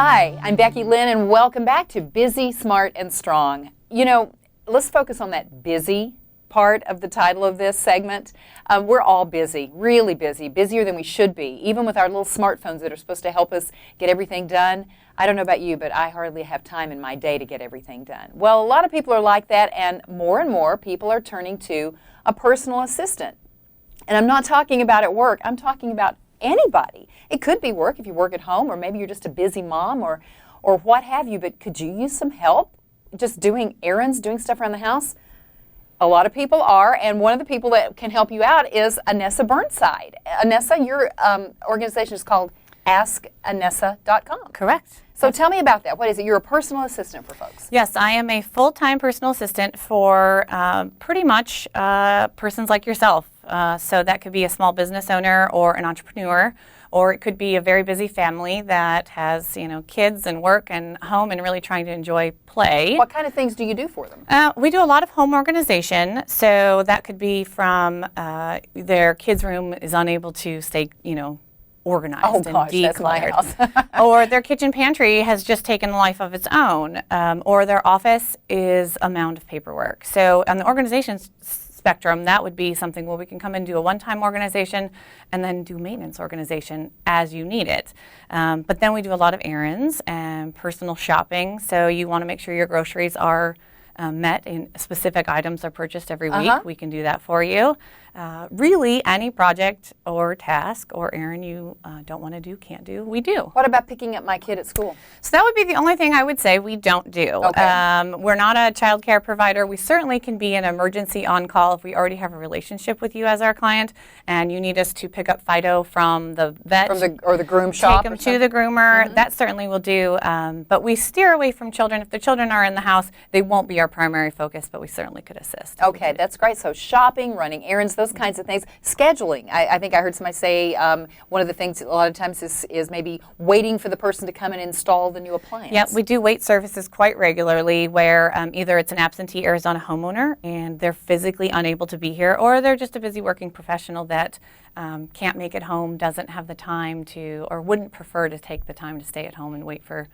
Hi, I'm Becky Lynn, and welcome back to Busy, Smart, and Strong. You know, let's focus on that busy part of the title of this segment. We're all busy, really busy, busier than we should be, even with our little smartphones that are supposed to help us get everything done. I don't know about you, but I hardly have time in my day to get everything done. Well, a lot of people are like that, and more people are turning to a personal assistant. And I'm not talking about at work, I'm talking about anybody. It could be work if you work at home, or maybe you're just a busy mom or what have you, but could you use some help just doing errands, doing stuff around the house? A lot of people are, and one of the people that can help you out is Anessa Burnside. Anessa, your organization is called askanessa.com. Correct. So tell me about that. What is it? You're a personal assistant for folks. Yes, I am a full-time personal assistant for pretty much persons like yourself. So that could be a small business owner or an entrepreneur, or it could be a very busy family that has, kids and work and home and really trying to enjoy play. What kind of things do you do for them? We do a lot of home organization. So that could be from their kids' room is unable to stay, organized and decluttered. That's my house. Or their kitchen pantry has just taken a life of its own, or their office is a mound of paperwork. So on the organization spectrum, that would be something where we can come and do a one-time organization and then do maintenance organization as you need it. But then we do a lot of errands and personal shopping. So you want to make sure your groceries are met and specific items are purchased every week. We can do that for you. Really, any project or task or errand you don't want to do, can't do, we do. What about picking up my kid at school? So that would be the only thing I would say we don't do. Okay. We're not a child care provider. We certainly can be an emergency on-call if we already have a relationship with you as our client and you need us to pick up Fido from the vet. Or the groom shop. Take them to the groomer. That certainly will do. But we steer away from children. If the children are in the house, they won't be our primary focus, but we certainly could assist. Okay, that's great. So shopping, running errands, those kinds of things. Scheduling. I think I heard somebody say one of the things a lot of times is maybe waiting for the person to come and install the new appliance. Yep, we do wait services quite regularly where either it's an absentee Arizona homeowner and they're physically unable to be here, or they're just a busy working professional that can't make it home, doesn't have the time to, or wouldn't prefer to take the time to stay at home and wait for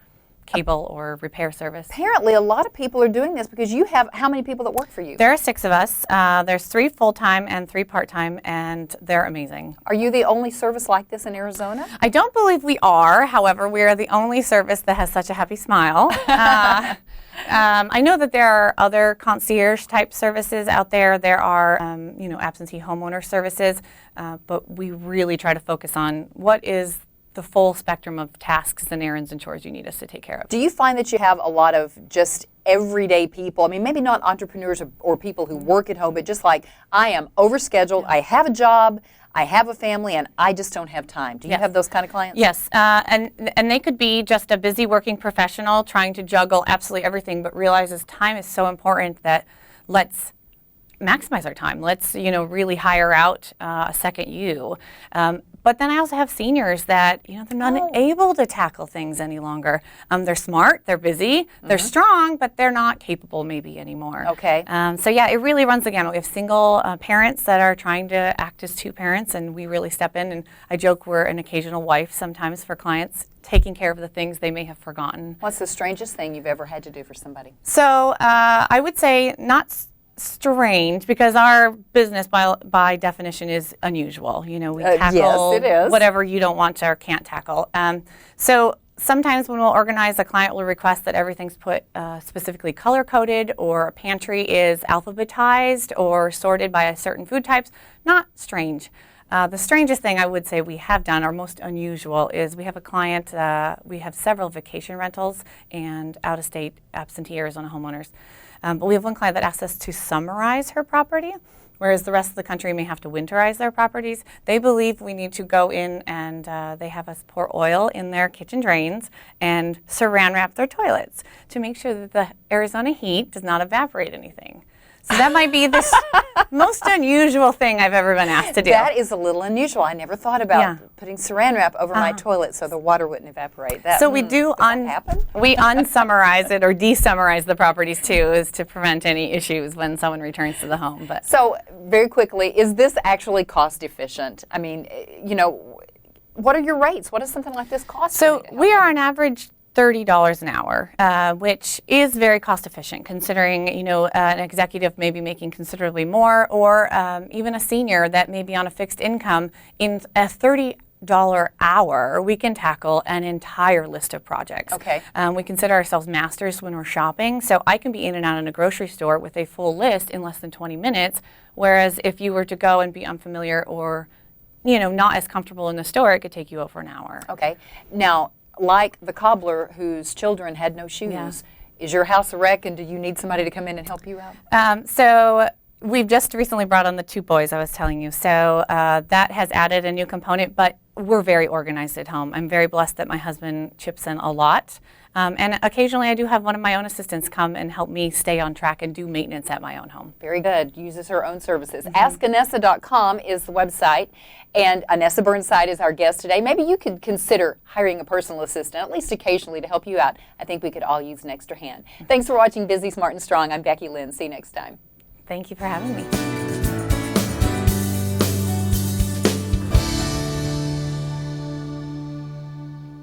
cable or repair service. Apparently, a lot of people are doing this because you have how many people that work for you? There are 6 of us. There's 3 full-time and 3 part-time, and they're amazing. Are you the only service like this in Arizona? I don't believe we are. However, we are the only service that has such a happy smile. I know that there are other concierge-type services out there. There are, absentee homeowner services, but we really try to focus on what is the full spectrum of tasks and errands and chores you need us to take care of. Do you find that you have a lot of just everyday people? I mean, maybe not entrepreneurs or people who work at home, but just like, I am overscheduled, I have a job, I have a family, and I just don't have time. Do you have those kind of clients? Yes, and they could be just a busy working professional trying to juggle absolutely everything, but realizes time is so important that let's maximize our time. Let's, really hire out a second you. But then I also have seniors that, they're not able to tackle things any longer. They're smart, they're busy, they're strong, but they're not capable maybe anymore. Okay. So yeah, it really runs the gamut. We have single parents that are trying to act as 2 parents, and we really step in. And I joke we're an occasional wife sometimes for clients, taking care of the things they may have forgotten. What's the strangest thing you've ever had to do for somebody? So I would say not strange, because our business by definition is unusual. We tackle yes, it is. Whatever you don't want to or can't tackle. So sometimes when we'll organize, a client will request that everything's put specifically color coded, or a pantry is alphabetized or sorted by a certain food types. Not strange. The strangest thing I would say we have done, or most unusual, is we have a client, we have several vacation rentals and out-of-state absentee Arizona homeowners. But we have one client that asked us to summarize her property, whereas the rest of the country may have to winterize their properties. They believe we need to go in and they have us pour oil in their kitchen drains and saran wrap their toilets to make sure that the Arizona heat does not evaporate anything. So that might be the most unusual thing I've ever been asked to do. That is a little unusual. I never thought about putting saran wrap over my toilet so the water wouldn't evaporate. So we do we unsummarize it or desummarize the properties too, is to prevent any issues when someone returns to the home. But so very quickly, is this actually cost efficient? I mean, what are your rates? What does something like this cost? So we are on average $30 an hour, which is very cost efficient considering, an executive may be making considerably more, or even a senior that may be on a fixed income. In a $30 hour, we can tackle an entire list of projects. Okay. We consider ourselves masters when we're shopping, so I can be in and out in a grocery store with a full list in less than 20 minutes, whereas if you were to go and be unfamiliar or, not as comfortable in the store, it could take you over an hour. Okay. Now, like the cobbler whose children had no shoes, is your house a wreck, and do you need somebody to come in and help you out? So we've just recently brought on the 2 boys I was telling you. So that has added a new component, but we're very organized at home. I'm very blessed that my husband chips in a lot. And occasionally I do have one of my own assistants come and help me stay on track and do maintenance at my own home. Very good. Uses her own services. AskAnessa.com is the website, and Anessa Burnside is our guest today. Maybe you could consider hiring a personal assistant, at least occasionally, to help you out. I think we could all use an extra hand. Thanks for watching Busy, Smart, and Strong. I'm Becky Lynn. See you next time. Thank you for having me.